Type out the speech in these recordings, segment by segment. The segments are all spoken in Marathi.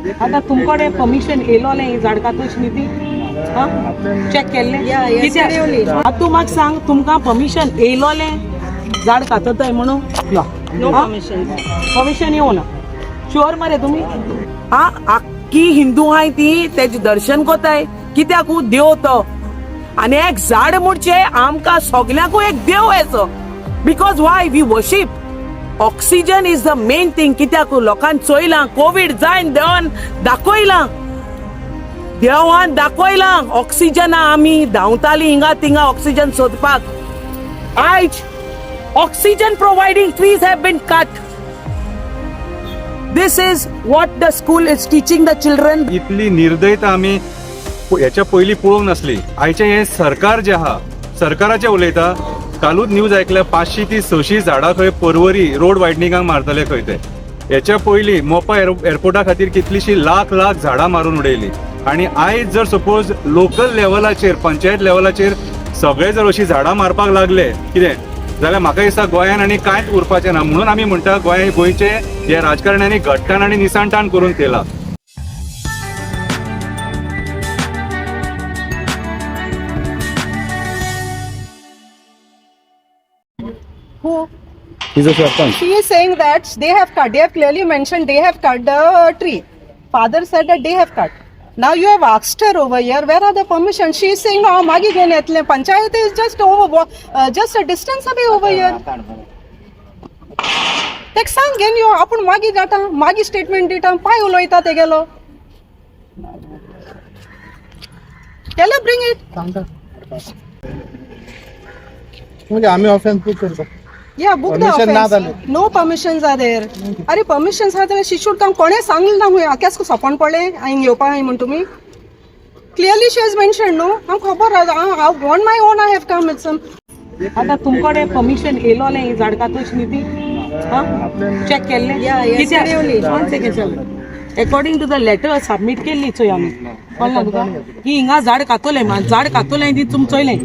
आता तुमकडे परमिशन येयलोलें झाड कातूची ती चेक केल्लें आता तूं म्हाका सांग तुमकां परमिशन येयलोलें झाड कातताय म्हणून नो परमिशन येवना शुअर मरे तुमी आख्खी हिंदू आहाय ती तेजे दर्शन कोताय कित्याकू देव तो आनी एक झाड म्हणचे आमकां सगल्यांकू एक देव येसो because why we worship oxygen is the main thing कित्याक लोकांनी चोयलां कोविड जायन देवान दाखयलां ऑक्सिजना आमी धांवतालीं हिंगा थिंगा ऑक्सिजन सोदपाक आयज oxygen providing trees have been cut this is what the school is teaching the children इतली निर्दयता आमी याच्या पयलीं पळोवंक नासली आयचें हे सरकार जे आहा सरकाराचे उलयता कालूच न्यूज ऐकल्या 500 ती 600 झाडां खंय पर्वरी रोड वायडनिंगाक मारतले खंय ते याच्या पयलीं मोपा एअरपोर्टा खातीर कितलीशीं लाख झाडां मारून उडयली आनी आयज जर सपोज लोकल लेवलाचेर पंचायत लेवलाचेर सगळे जर अशीं झाडां मारपाक लागले कितें जाल्यार म्हाका दिसता गोंयान आनी कांयच उरपाचें ना म्हणून आमी म्हणटा गोंयचे हे राजकारण्यांनी घटकान आनी निसांठाण करून केला Who? He's a sarpanch. She is saying that they have cut. They have clearly mentioned they have cut the tree. Father said that they have cut. Now you have asked her over here, where are the permissions? She is saying, no, magi gene etle. Panchayat is just over, just a distance away over here. Tek sang gen you, apun magi data, magi statement data, pai uloita te gelo. Tell her bring it. म्हणजे आम्ही ऑफेन्स बुक करतो Yeah, book the Permission not offense. No permissions are there. अरे permissions are there. She should come. कोणे सांगलं ना हुई आक्यास को सपन पडले आईन येवपा हाय म्हण तुम्ही clearly she has mentioned no हम खबर I want my own I have come with some आता तुमकडे परमिशन येयलोलें झाड कातूची ती चेक केल्लें कित्याक according to the letter submit केल्ली चोय आमी कळना तुका की हिंगा झाड कातोलें झाड कातोलें ती तुम चोयलें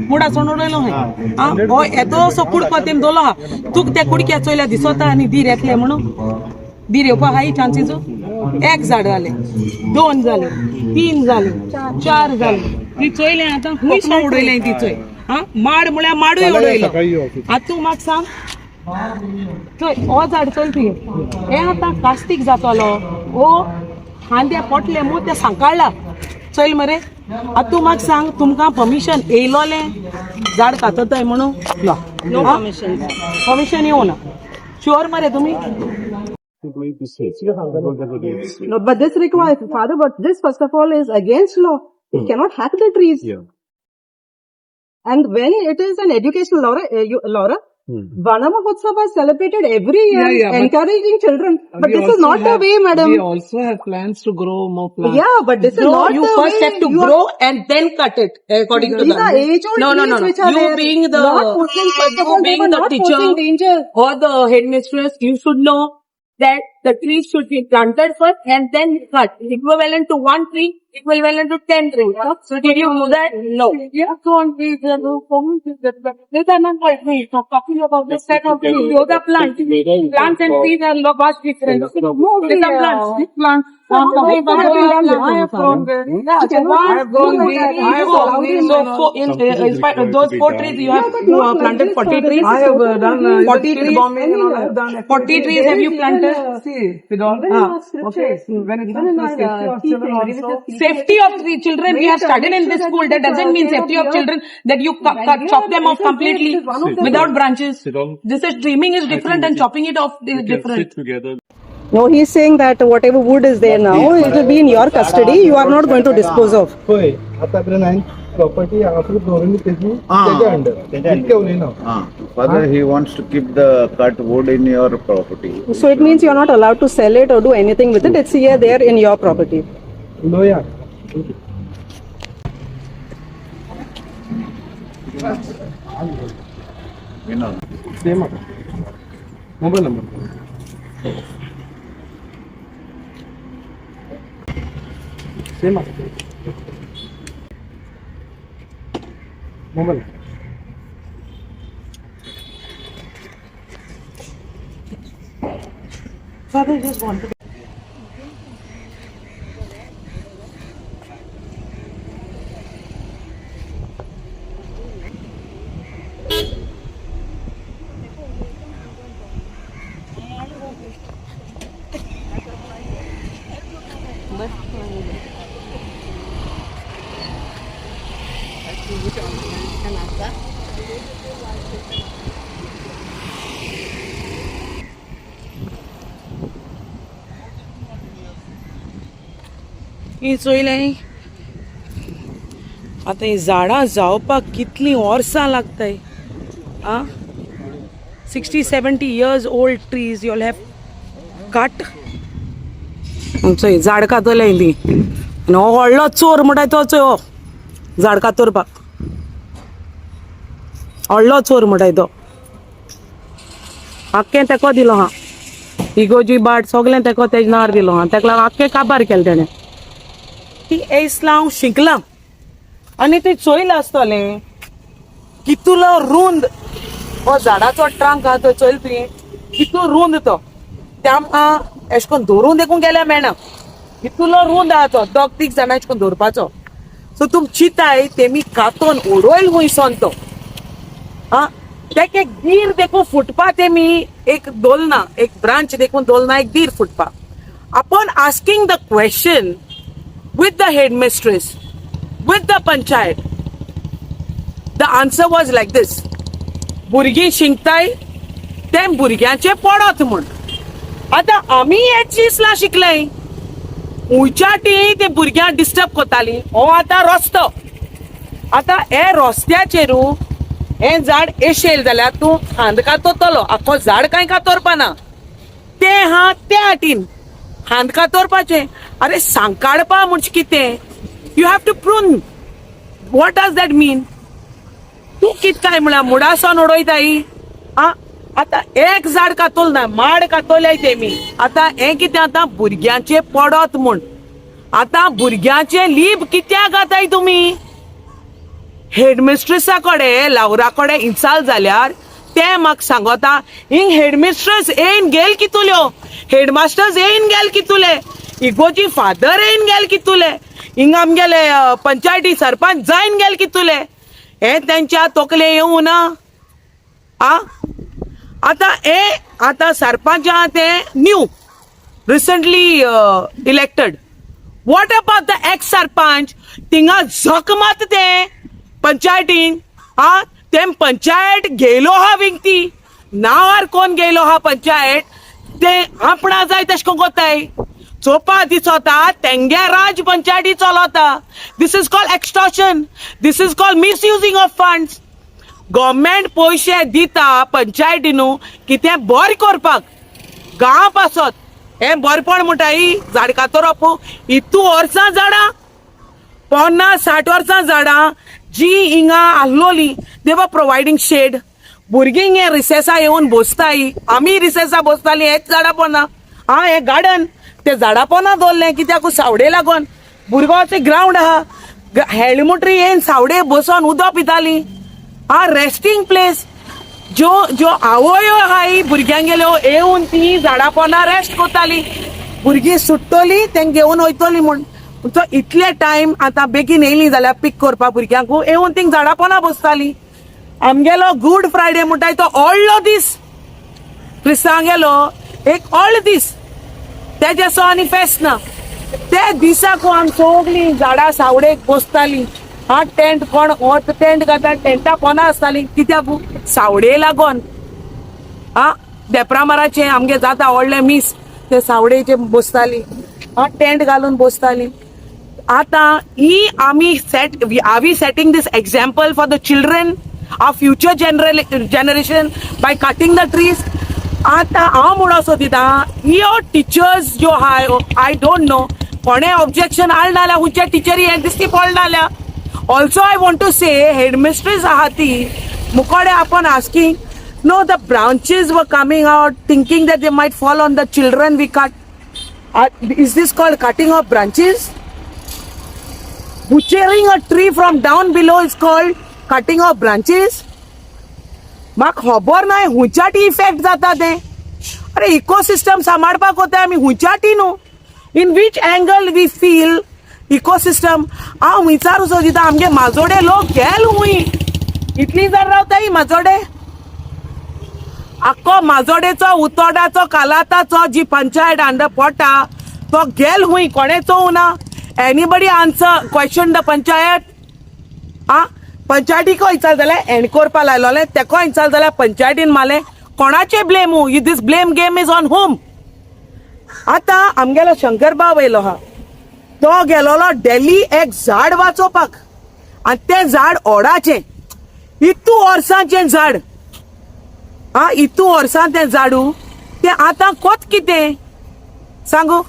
मुडा सोडून उडयलो खंय हो येतो असो कुडको तेम दवरलो आहा तुका त्या कुडक्या चोयल्या दिसता आनी धीर येतले म्हणून धीर येवपा हाय चान्सीस एक झाड जालें 2 जाले 3 जाले 4 जाले ती चोयलें आतां खूंय सो उडयलें ती चोय माड म्हळ्यार माडूय उडयलो आतां तूं म्हाका सांग चोय हो झाड चोय तुवें हे आतां कास्तीक जातलो ओ हांद्या पोटले मू ते सांकाळला चल मरे आतां तूं म्हाका सांग तुमकां परमिशन येयलोलें झाड कातताय म्हणून no permissions. परमिशन येवना शुअर मरे तुमी No, but this requires father. But this first of all is against law. You cannot hack the trees. And when it is an educational Laura, Vana Mahotsav is celebrated every year, encouraging children. But this is not the way, madam. We also have plans to grow more plants. Yeah, but this is not you the first way. have to grow and then cut it according to These are age-old trees which are You there. being the Not posing, first of all, they being were the not teacher posing danger. or the headmistress, you should know that the trees should be planted first and then cut. Equivalent to 1 tree, equivalent to 10 trees. So did you know that? No. Yeah, so on these these are not like me. So talking about this kind of trees, the other plants. Plants and trees are vast different. These are plants. These plants. I have grown there. I have grown there. Those 4 trees you have planted 40 trees. I have done 40 trees. bombing and all. I have done 40 trees have you planted? See, with all okay. When it comes to safety of children also. Safety of the children, we have studied in this school. That doesn't mean safety of children that you chop them off completely without branches. This is trimming is different and chopping it off is different. No, he is saying that whatever wood is there now, it will be in your custody. You are not going to dispose of. होय आतापर्यंत प्रॉपर्टी आपण धोरणी त्याच्या अंडर ठेवली ना Father, he wants to keep the cut wood in your property. So it means you are not allowed to sell it or do anything with it. It's here there in your property. Loya same mobile number same mobile Father just wanted ही चोयलें आतां ही झाडां जावपाक कितलीं वर्सां लागताय आ 60-70 years old trees you'll have cut चोय झाड कातले ती आनी हो व्हडलो चोर म्हणटाय तो चोय हो झाड कातोरपाक व्हडलो चोर म्हणटाय तो आख्खें तेको दिलो हा इगोजी बाट सगळें तेको तेज नार दिलो हा तेका लागून आख्खें काबार केलें तेणें ती एसला हांव शिकलां आनी ते चोयलें आसतलें कितलो रुंद हो झाडाचो ट्रंक आहा तो चोयल तुवें कितलो रुंद तो ते आमकां एशें कोन्न धरून देखून गेल्यार मेळना कितलो रुंद आहा तो 2-3 जाणां एशें कोन्न धरपाचो सो तुम चिताय तेमी कातोन उडोयल वयसोन तो आ तेका एक दीर देखून फुटपा तेमी एक दोलना एक ब्रांच देखून दोलना एक दीर फुटपा upon asking the question with the headmistress, with the panchayat, the answer was like this. भुरगीं शिंकताय तें भुरग्यांचे पडत म्हण आतां आमी हे चिसला शिकलें उंचाटी ते भुरग्यांक डिस्टर्ब कोतालीं हो आतां रस्तो आतां हे रस्त्याचेरू हें झाड एशेल जाल्यार तूं खांद कातोतलो आख्खो झाड कांय कातोरपा ना तें हा त्या हाटीन हांद कातोरपाचें अरे सांकाडपा म्हणजे कितें you have to prune what does that mean तूं कित काय म्हळ्यार मुडासोन उडयताय आ आतां एक झाड कातोल ना माड कातोल्याय तेमी आतां हें कितें आतां भुरग्यांचे पडत म्हूण आतां भुरग्यांचे लीब कित्याक घाताय तुमी हेडमिस्ट्रेसा कडेन लावरा कडेन इन्साल्ट जाल्यार ते म्हाका सांगता हिंग हेडमिस्ट्रेस येवन गेल कितुल्यो हेडमास्टर्स येवन गेल कितुले इगोची फादर येवन गेल कितुले हिंग आमगेले पंचायती सरपंच जायन गेल कितुले हे तेंच्या तोकले येवं ना आ आतां सरपंच आहा ते new recently elected what about the x sarpanch थिंगा झक मात ते पंचायतीन आ तेम पंचायत गेलो हा विंगती नावार कोण गेलो हा पंचायत ते आपणा जाय तशें को कोताय चोपा दिसोता तेंगे राज पंचायती चलता this is called extortion this is called misusing of funds government पयशे दिता पंचायतीनू कितें बरें करपाक गांव पासत हें बरेपण म्हणटाय झाड कातोरप इतू वर्सां झाडां 50-60 वर्सां झाडां जी हिंगा आहलोली दे वर प्रोवायडींग शेड भुरगीं हे रिसेसा येवन बसताय आमी रिसेसा बसतालीं हेच झाडां पोना हा हें गार्डन ते झाडां पोना दवरलें कित्याक सावडे लागोन भुरगोचे ग्रावंड आहा हेडमुट्री येवन सावडे बसोन उदक पितालीं हा रेस्टिंग प्लेस ज्यो आवयो आहाय भुरग्यांगेल्यो येवन ती झाडां पोना रेस्ट कोतालीं भुरगीं सुट्टोलीं तेंक घेवन वयतलीं म्हूण तो इतले टायम आतां बेगीन येयलीं जाल्यार पिक करपा भुरग्यांक येवन थिंग झाडां पोना बसतालीं आमगेलो गुड फ्रायडे म्हणटाय तो व्हडलो दीस क्रिस्तांवांगेलो एक व्हडलो दीस तेजे सो आनी फेस्त ना ते दिसाक आमी सगळीं झाडां सावडेक बसतालीं हा टेंट कोण टेंट घालता टेंटा पोना आसतालीं कित्याक सावडे लागोन हा देपरामाराचे आमगे जाता व्हडले मीस ते सावडेचे बसतालीं हा टेंट घालून बसतालीं आतां ही आमी setting this example for the children our future generation by cutting the trees आतां हांव म्हणून सोदिता ह्यो टिचर्स ज्यो आहाय आय डोंट नो कोणें ऑब्जेक्शन हाडना जाल्यार खंयच्या टिचरी हें दिसती पडना जाल्यार also I want to say headmistress आहा ती मुकोडे आपण आस्किंग नो द ब्रांचेस वर coming out thinking that they might fall on the children we cut is this called cutting of branches butchering a tree from down below is called cutting off branches म्हाका खबर ना हुंचाटी इफेक्ट जाता ते अरे इकोसिस्टम सांबाळपाक वता आमी हुंचाटी न्हू in which angle we feel ecosystem हांव विचारू सोदिता आमगे माजोडे लोक गेल हुंय इतली जाण रावताय माजोडे आख्खो माजोडेचो उतोडाचो कालाताचो जी पंचायत अंडर पडटा तो गेल हुई कोणे चोवू ना anybody answer question the panchayat पंचायतीक विचार जाल्यार एंड करपा लायलोले तेको विचार जाल्यार पंचायतीन मारले कोणाचे blame this blame game is on home. आतां आमगेलो शंकरबाब येयलो हा तो गेलोलो डेली एक झाड वाचोवपाक आनी तें झाड ओडाचें इतू वर्सांचें झाड इतू वर्सां तें झाडू तें आतां कोत कितें सांगू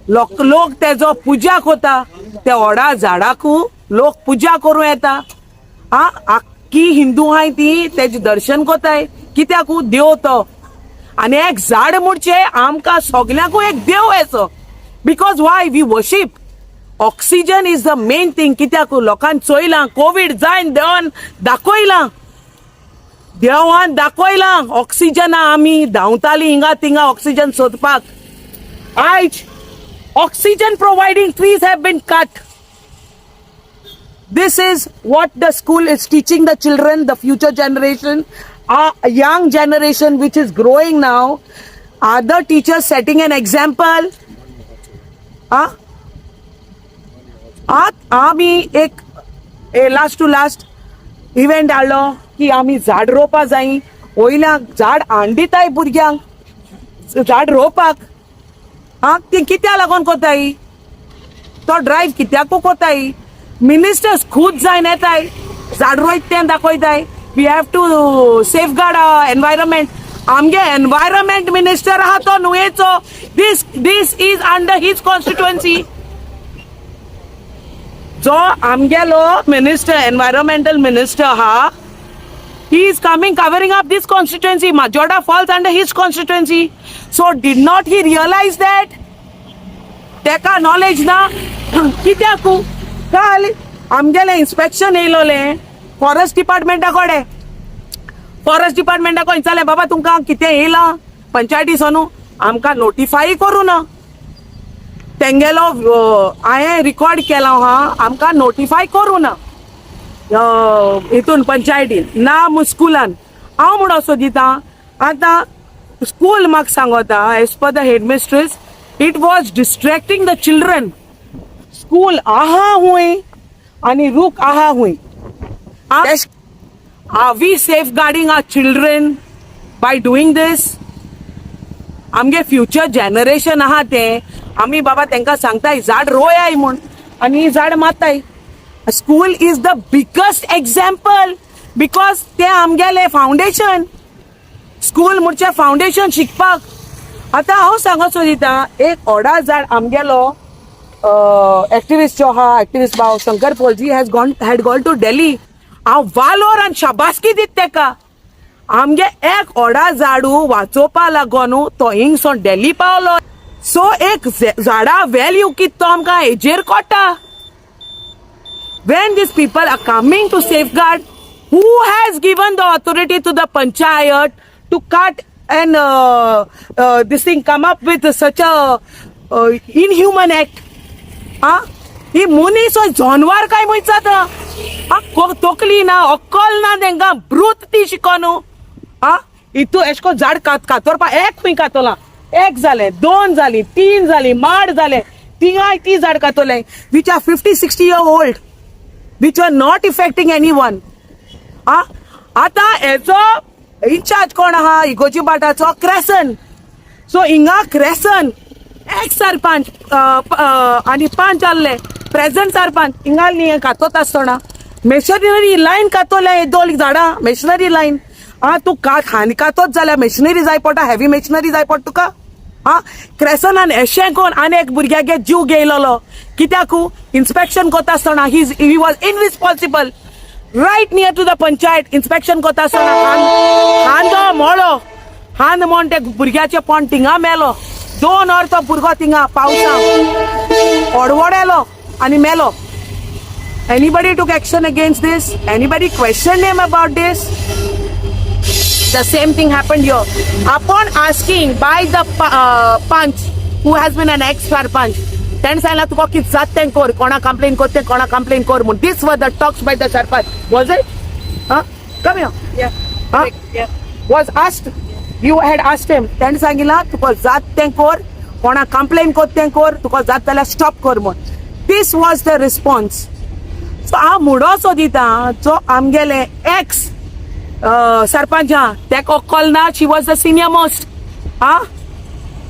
लोक तेजो पुजा कोता त्या ओडा झाडाकू लोक पुजा करूं येता आख्खी हिंदू आहाय ती तेजे दर्शन कोताय कित्याकू देव तो आनी एक झाड म्हणचे आमकां सगल्यांकू एक देव येसो because why we worship oxygen is the main thing कित्याकू लोकांनी चोयलां कोविड जायन देवान दाखयलां ऑक्सिजना आमी धांवतालीं हिंगा थिंगा ऑक्सिजन सोदपाक आयज oxygen providing trees have been cut. This is what the school is teaching the children, the future generation, a young generation which is growing now. Are the teachers setting an example? आमी एक लास्ट टू लास्ट इव्हेंट हाडलो की आमी झाड रोवपा जायी वयल्याक झाड हांडिताय भुरग्यांक झाड रोवपाक ती कित्या लागून कोताय तो ड्रायव्ह कित्याकू कोताय मिनिस्टर्स खुद जायन येताय झाड रोयत तें दाखयताय we have to safeguard environment. आमगे एनवायरमेंट मिनिस्टर आहा तो नुयेचो this is under his constituency. जो आमगेलो मिनिस्टर एनवायरमेंटल मिनिस्टर आहा he is covering up this constituency. Majoda falls under his constituency. So did not he realize that? Teka knowledge na कित्याकू काल आमगेले इन्स्पेक्शन येयलोले फॉरेस्ट डिपार्टमेंटा डिपार्टमेंटाको विचारले बाबा तुमकां कितें येयलां पंचायतीसोनू आमकां नोटिफाय करूं ना तेंगेलो हांवें रिकॉर्ड केला आमकां नोटिफाय करूं ना हितून पंचायतीन ना स्कुलान हांव म्हणून असो दिता. आतां स्कूल म्हाका सांगता as per the headmistress it was distracting the children. School आहा हुंय आनी रूख आहा हुंय. Are we safeguarding our children by doing this? आमगे फ्युचर जनरेशन आहा ते आमी बाबा तेंकां सांगताय झाड रोयाय म्हूण आनी झाड मारताय. School is the biggest example because ते आमगेले फाउंडेशन स्कूल म्हणचे फाउंडेशन शिकपाक. आतां हांव सांगो सोदिता एक ओडा झाड आमगेलो एक्टिविस्ट जो आहा एक्टिविस्ट भाव Shankar पोलजी had gone to Delhi. हांव वालोर आनी शाबासकी दित तेका आमगे एक ओडा झाडू वाचोवपा लागून तो हिंगसोन डेली पावलो. सो एक झाडा व्हॅल्यू कित तो आमकां हेजेर Kota. When these people are coming to safeguard, who has given the authority to the panchayat to cut and this thing come up with such a inhuman act? ही मनीस जानवर काय म्हणटा तोकली ना अक्कल ना तेंका ब्रूत ती शिकोनू इतू एशको झाड कातोरपा एक खंय कातोला एक जाले दोन जाली तीन जाली माड जाले तिगाय ती झाड कातोले which are 50-60 year old which are not affecting anyone. आता हेचो इंचार्ज कोण आहा इगोजी बाटाचो क्रेसन. सो हिंगा क्रेसन एक सरपंच आनी पंच आसले प्रेझेंट सरपंच हिंगा न्ही कातोत आसतना मेशनरी लायन कातोले दोन झाडां मेशनरी लायन. तू हानी कातोत जाल्यार मेशनरी जाय पडटा हेवी मेशनरी जाय पडटा तुका. क्रेसनान एशें कोन आनी एक भुरग्यागे जीव गेयलोलो कित्याकू इन्स्पेक्शन कोता आसतना he was irresponsible right near to the panchayat. Inspection कोता आसतना हांदो मोळो हांद म्हण ते भुरग्याचे पोंड थिंगा मेलो 2 वर तो भुरगो थिंगा पावसां ओडवोडेलो आनी मेलो. एनीबडी टूक action against this? Anybody question him about this? The same thing happened here. Upon asking by the punch, who has been an ex-sarpanch, then saying तुका कित जात तें कोर कोणा कंप्लेन करते कोणा कंप्लेन कोर म्हूण. This were the talks by the sarpanch. Was it? Come here. Yeah. Was asked. You had asked him. Then सांगिला तुका जात तें कोर कोणा कंप्लेन कोत्तें कोर तुका जाता जाल्यार स्टॉप कर म्हण. This was the response. So हांव मुडो सोदिता जो आमगेले एक्स सरपंच आहा तेका कॉल ना. शी वॉज द सिनियर मोस्ट.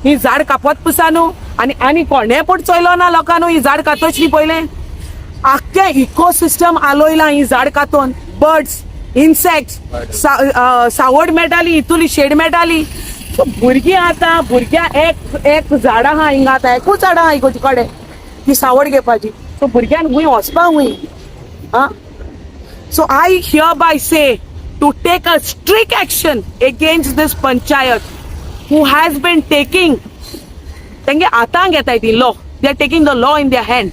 ही झाड कापत पुसा न्हू आनी कोणे पूण चोयलो ना लोकांनी ही झाड कातोच पयलें. आख्खे इकोसिस्टम आलोयला ही झाड कातून. बर्ड्स, इन्सेक्ट्स, सावड मेळटाली, हितूली शेड मेळटाली. भुरगीं आतां भुरग्यां एक झाड आहा हिंगा आतां एकूच झाड आहा इगोजे कडेन ती सावड घेवपाची. सो भुरग्यांक खूंय वचपाक खूंय. So I hereby say to take a strict action against this panchayat who has been taking तेंगे आतां घेताय ती law. They are taking the law in their hand.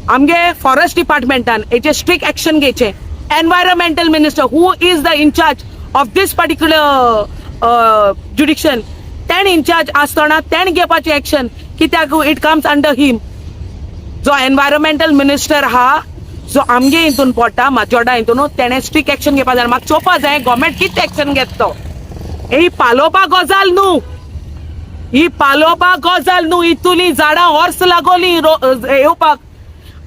आमगे फॉरेस्ट डिपार्टमेंटान हेचे स्ट्रिक्ट एक्शन घेवचे. Environmental minister who is the in charge of this particular jurisdiction तेण in charge आसतना तेण घेवपाचें एक्शन कित्याक इट कम्स अंडर हिम. जो एनवायरमेंटल मिनिस्टर आहा जो आमगे हितून पडटा माजोर्डा हितून तेणें स्ट्रिक्ट एक्शन घेवपा जाय. म्हाका चोवपा जाय गव्हर्मेंट कितें एक्शन घेता तो. ही पालोवपा गजाल न्हू. ही पालोवपा गजाल न्हू. हितूली झाडां हॉर्स लागोली येवपाक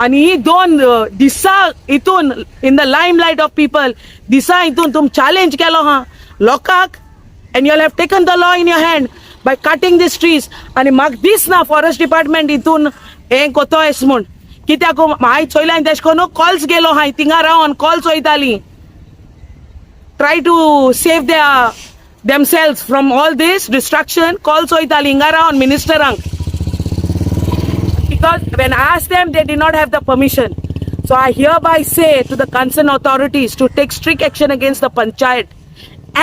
आनी ही 2 दिसा हितून in the limelight of people दिसा हितून तुम चॅलेंज केलो हा लोकांक and you have taken the law in your hand by cutting these trees. आनी म्हाका दिसना फॉरेस्ट डिपार्टमेंट हितून हें कोतोयस म्हूण. कित्याक हांवें चोयलें तेश कोन्न कॉल्स गेलो हांवें थिंगा रावन कॉल्स वयतालीं try to save themselves from all this destruction. Calls वयतालीं हिंगा रावन मिनिस्टरांक. Because when I asked them, they did not have the permission. So I hereby say to the concerned authorities to take strict action against the panchayat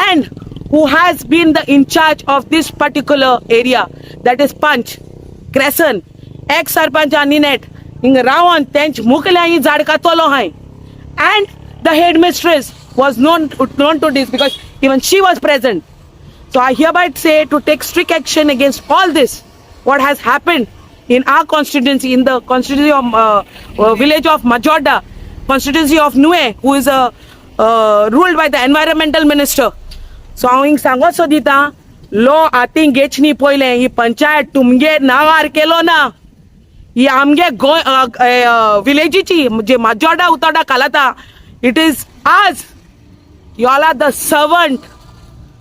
and who has been the in charge of this particular area, that is Panch, Crescent, ex-sarpanch Aninet, हिंगा रावन तेंच मुखल्या ही झाड कातलो हाय. And the headmistress was known to this because even she was present. So I hereby say to take strict action against all this what has happened in our constituency, in the constituency of village of Majorda, constituency of Nue, who is ruled by the environmental minister. So हांव हिंग सांगोत सोदिता लॉ हातीन घेचनी पयलें. ही पंचायत तुमगे नांवार केलो ना. ही आमगे विलेजीची जे माजोर्डा उतोर्डा कालाता. इट इज आज you all are the servant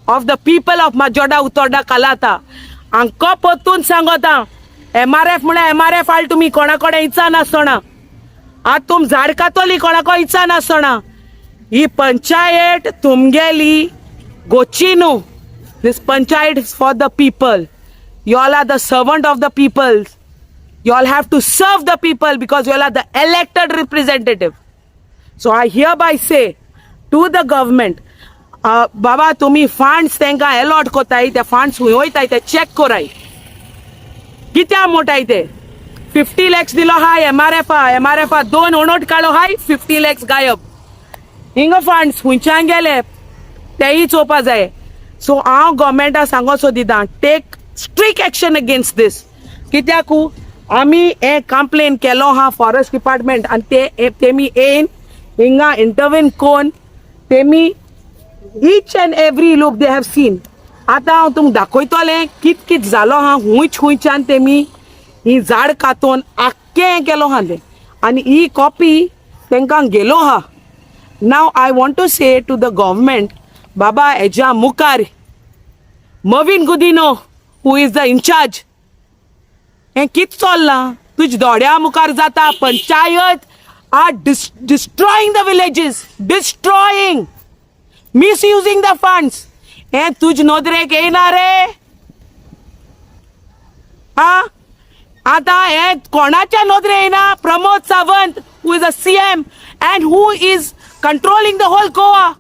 of the people of Majorda Utorda Calata. हांको परतून सांगोता MRF म्हळ्यार MRF आल तुमी कोणाकोडे इच्छा नासतना. आज तुम झाड कातोली कोणाको इच्छा नासतना. ही पंचायत तुमगेली गोची न्हू. This panchayat is for the people. You all are the servant of the people. You all have to serve the people because you all are the elected representative. So I hereby say to the government, Baba, तुम्ही funds तेंका allot कोताय ते funds वयताय ते check कोराय. कित्या मोठाय ते 50 lakhs दिलो हाय MRF 2 ओनोट काडलो हाय 50 lakhs गायब. हिंगा funds हुंयच्यान गेले तेही चोवपा जाय. सो हांव गव्हर्मेंटाक सांगो सोदिता टेक स्ट्रिक्ट एक्शन अगेन्स्ट दिस. कित्याक आमी हे कंप्लेन केलो हा फॉरेस्ट डिपार्टमेंट आनी तेमी येन हिंगा इंटरव्हीन कोन तेमी each end every look they have seen. आतां हांव तुमकां दाखयतलें कित जालो हा हुंयच्यान तेमी ही झाड कातून आख्खें हें केलो हा तें आनी ही कॉपी तेंकां गेलो हा. Now I want to say to the government बाबा हेज्या मुखार Mauvin Godinho who is the incharge हें कित चल्लां. तुज दोड्या मुखार जाता. Panchayat are destroying the villages, destroying, misusing the funds. हें तुज नोदरेक येना रे. आतां हें कोणाच्या नोदरे येना. Pramod Sawant who is a CM and who is controlling the whole Goa.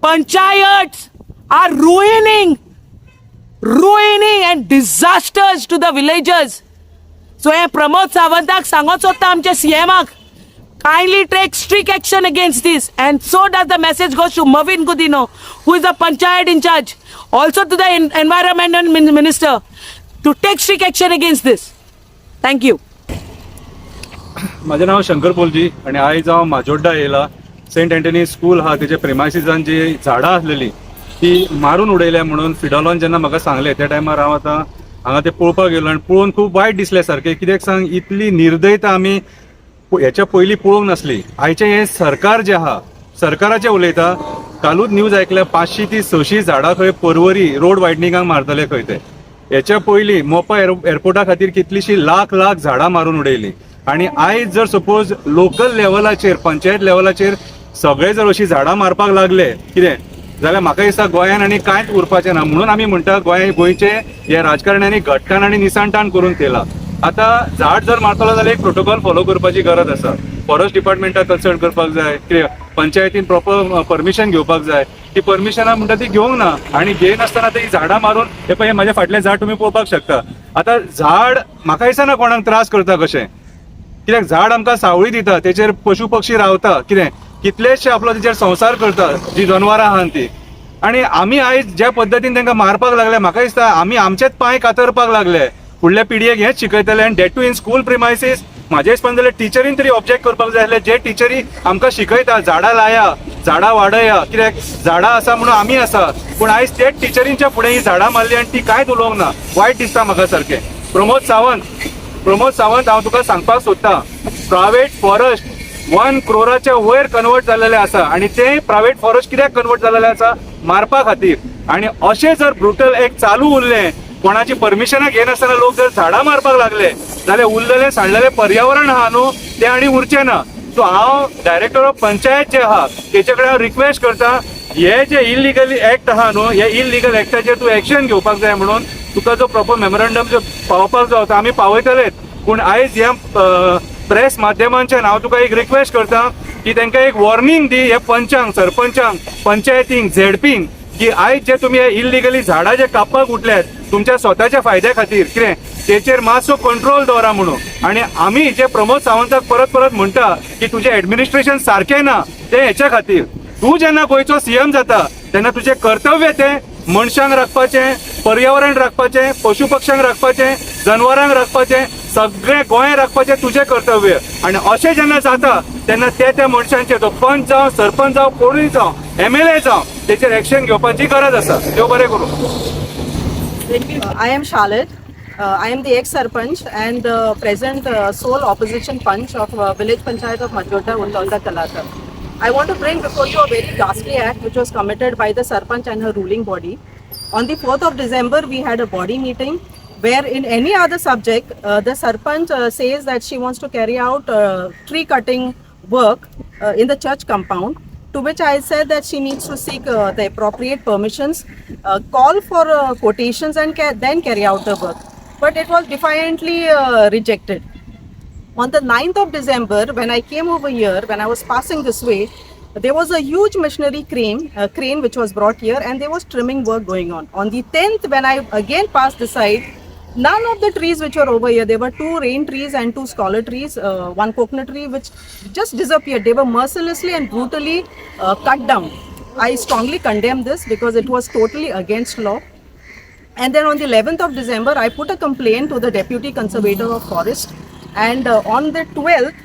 Panchayats are ruining and disasters to the villagers. So हे प्रमोद सावंताक सांगोच सोदता आमच्या CMाक kindly take strict action against this, and so does the message goes to Mavin Gudino, who is the panchayat in charge, also to the environmental minister to take strict action against this. Thank you. माझे नाव शंकर पोलजी आणि आयज हांव माजोर्डा येयला. सेंट अँटनी स्कूल हा तेजे प्रेमायसिसान जी झाडां आसलेली ती मारून उडयल्या म्हणून फिडोलॉन जेन्ना म्हाका सांगलें त्या टायमार हांव आतां हांगा ते पळोवपाक गेलो आनी पळोवन खूब वायट दिसलें सारकें. कित्याक सांग, इतली निर्दयता आमी हेच्या पयलीं पळोवंक नासली. आयचें हें सरकार जें आहा, सरकाराचें उलयता. कालूच न्यूज आयकल्या 500 ती 600 झाडां खंय पर्वरी रोड वायडनिंगाक मारतले खंय ते. हेच्या पयलीं मोपा एअरपोर्टा खातीर कितलीशीं लाख झाडां मारून उडयली. आनी आयज जर सपोज लोकल लेवलाचेर, पंचायत लेवलाचेर सगळे जर अशीं झाडां मारपाक लागले कितें जाल्यार म्हाका दिसता गोंयान आनी कांयच उरपाचें ना. म्हणून आमी म्हणटा गोंयचे हे राजकारण्यांनी घटकान आनी निसांठान करून केला. आतां झाड जर मारतलो जाल्यार एक प्रोटोकॉल फॉलो करपाची गरज आसा. फॉरेस्ट डिपार्टमेंटाक कन्सल्ट करपाक जाय, पंचायतीन प्रॉपर परमिशन घेवपाक जाय. ती परमिशनां म्हणटा ती घेवंक ना आनी घेयनासतना ती झाडां मारून हे पळय म्हाज्या फाटलें झाड तुमी पळोवपाक शकता. आतां झाड म्हाका दिसना कोणाक त्रास करता कशें, कित्याक झाड आमकां सावळी दिता, तेचेर पशु पक्षी रावता, कितें कितलेशे आपलो तेचेर संसार करता जी जनवरां आहात ती. आनी आमी आयज ज्या पद्दतीन तांकां मारपाक लागले, म्हाका दिसता आमी आमचेच पांय कातरपाक लागले. फुडल्या पिडयेक हेच शिकयतले आनी date to in school premises. म्हाजे हिसपान जाल्यार टिचरीन तरी ऑब्जेक्ट करपाक जाय आसलें. जे टिचरी आमकां शिकयता झाडां लाया, झाडां वाडया, कित्याक झाडां आसा म्हणून आमी आसा. पूण आयज तेच टिचरींच्या फुडें ही झाडां मारली आनी ती कांयच उलोवंक ना. वायट दिसता म्हाका सारकें. प्रमोद सावंत हांव तुका सांगपाक सोदतां, प्रायवेट फॉरेस्ट 1 crore वयर कन्वर्ट जाल्लेले आसा आनी ते प्रायवेट फॉरेस्ट कित्याक कन्वर्ट जाल्लेले आसा, मारपा खातीर. आनी अशें जर ब्रुटल एक चालू उरलें, कोणाची परमिशनां घेनासतना लोक जर झाडां मारपाक लागले जाल्यार उरलेले साणलेले पर्यावरण आहा न्हू ते आनी उरचें ना. सो हांव डायरेक्टर ऑफ पंचायत जे आहा तेचे कडेन हांव रिक्वेस्ट करता, हे जे इलिगल एक्ट आहा न्हू, हे इलिगल एक्टाचेर तूं एक्शन घेवपाक जाय म्हणून तुका जो प्रॉपर मेमोरंडम जो पावोवपाक जाय तो आमी पावयतलेच. पूण आयज ह्या प्रेस माध्यमांच्यान हांव तुका एक रिक्वेस्ट करता की तांकां एक वॉर्निंग दी, हे पंचांक, सरपंचांक, पंचायतींक, झेडपींक, की आयज जे तुमी हे इलिगली झाडां जे कापपाक उठल्यात तुमच्या स्वताच्या फायद्या खातीर, कितें तेचेर मातसो कंट्रोल दवरा म्हणून. आनी आमी जे प्रमोद सावंताक परत म्हणटा की तुजें एडमिनिस्ट्रेशन सारकें ना, ते हेच्या खातीर तूं जेन्ना गोंयचो सीएम जाता तेन्ना तुजें कर्तव्य तें मनशांक राखपाचें, पर्यावरण राखपाचें, पशु पक्ष्यांक राखपाचें, जनवरांक राखपाचें, सगळें गोंय राखपाचें तुजें कर्तव्य. आनी अशें जेन्ना जाता तेन्ना त्या मनशांचेर, तो पंच जावं, सरपंच जावं, कोणूय जावं, MLA जावं, तेचेर एक्शन घेवपाची गरज आसा. देव बरें करूं. I am Charlotte. I am the ex-sarpanch and the present sole opposition punch of village panchayat of Majota, Undolda, Kalata. I want to bring before you a very ghastly act which was committed by the sarpanch and her ruling body. On the 4th of December, we had a body meeting where in any other subject, the sarpanch says that she wants to carry out tree cutting work in the church compound. To which I said that she needs to seek the appropriate permissions, call for quotations and then carry out the work. But it was defiantly rejected. On the 9th of December, when I came over here, when I was passing this way, there was a huge machinery crane which was brought here and there was trimming work going on. On the 10th, when I again passed the side, none of the trees which were over here, there were 2 rain trees and 2 scholar trees, 1 coconut tree which just disappeared. They were mercilessly and brutally cut down. I strongly condemn this because it was totally against law. And then on the 11th of December, I put a complaint to the Deputy Conservator of Forest. And on the 12th,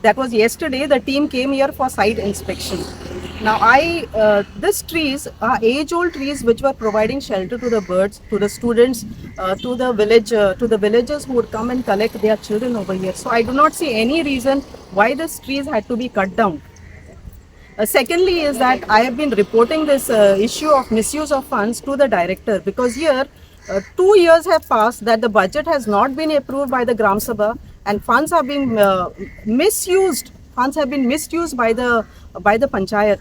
that was yesterday, the team came here for site inspection. Now, these trees are age-old trees which were providing shelter to the birds, to the students, to the villagers who would come and collect their children over here. So I do not see any reason why these trees had to be cut down. Secondly is that I have been reporting this issue of misuse of funds to the director because here 2 years have passed that the budget has not been approved by the Gram Sabha and funds are being misused. Funds have been misused by the panchayat.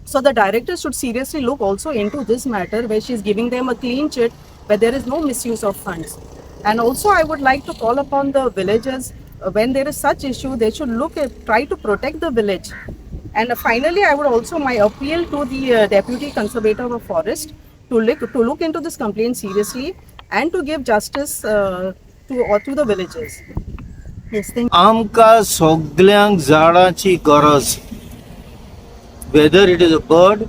So the director should seriously look also into this matter where she is giving them a clean chit where there is no misuse of funds. And also I would like to call upon the villagers when there is such issue they should try to protect the village. And finally I would also my appeal to the Deputy Conservator of Forest to look into this complaint seriously and to give justice to the villagers. Yes, thank you. आमकां सगळ्यांक झाडांची गरज. Whether it is a bird,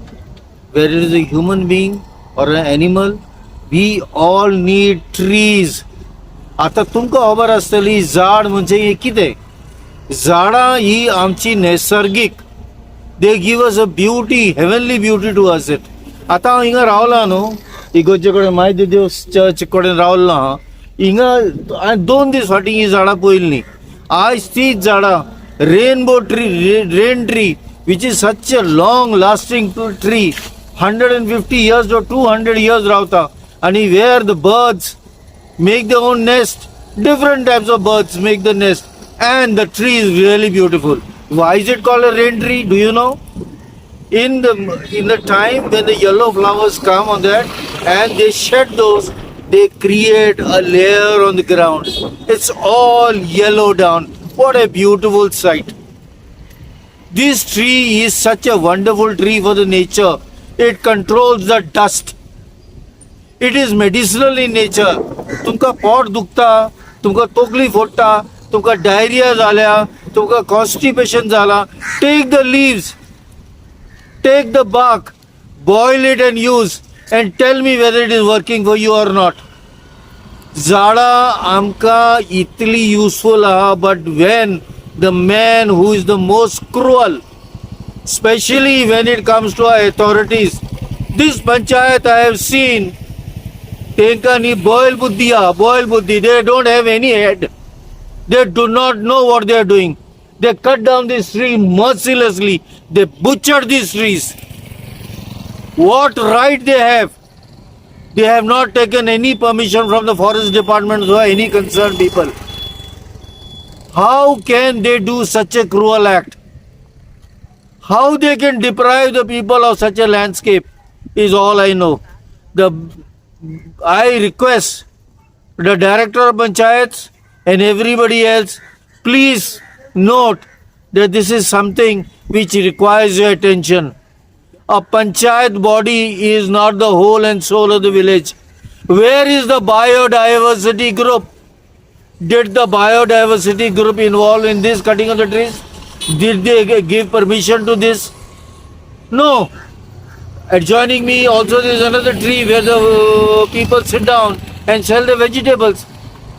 whether it is a human being or an animal, we all need trees. आता तुमकां खबर आसतली झाड म्हणजे कितें? झाडां ही आमची नैसर्गिक. They give us a beauty, heavenly beauty to us. आता हांव हिंगा रावला न्हू, इगोचे कडेन माहिती देव चर्च कडेन रावल्लो आहा हिंगा हांवें 2 दीस फाटीं ही झाडां पळयल्लीं आयज तीच झाडां rainbow tree rain tree which is such a long lasting tree 150 years or 200 years रावता आणि where the birds make their own nest, different types of birds make the nest, and the tree is really beautiful. Why is it called a rain tree? Do you know? In the time when the yellow flowers come on that and they shed those, they create a layer on the ground. It's all yellow down. What a beautiful sight. This tree is such a wonderful tree for the nature. It controls the dust. It is medicinal in nature. तुमका पोट दुखता, तुमका तोकली फोडटा, तुमका डायरिया झाल्या, तुमका कॉन्स्टिपेशन झाला, take the leaves, take the bark, boil it and use and tell me whether it is working for you or not. झाडां आमकां इतली युजफूल आहा, but when the man who is the most cruel, especially when it comes to our authorities, this panchayat I have seen, tenka ni boil buddhi, they don't have any head, they do not know what they are doing, they cut down this tree mercilessly, they butchered these trees. What right they have? They have not taken any permission from the forest department or any concerned people. How can they do such a cruel act? How they can deprive the people of such a landscape is all I know. I request the director of panchayats and everybody else, please note that this is something which requires your attention. A panchayat body is not the whole and soul of the village. Where is the biodiversity group? Did the biodiversity group involved in this cutting of the trees? Did they give permission to this? No. Adjoining me also there is another tree where the people sit down and sell the vegetables.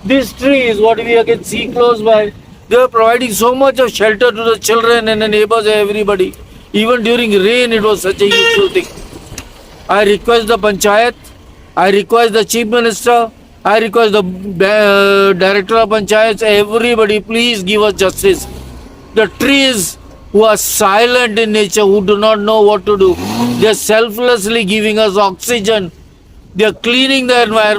This tree is what we can see close by. They are providing so much of shelter to the children and the neighbors and everybody. Even during rain it was such a useful thing. I request the panchayat, I request the chief minister, I request the director of panchayats, everybody please give us justice. The trees who are silent in nature, who do not know what to do, they are selflessly giving us oxygen, they are cleaning the environment.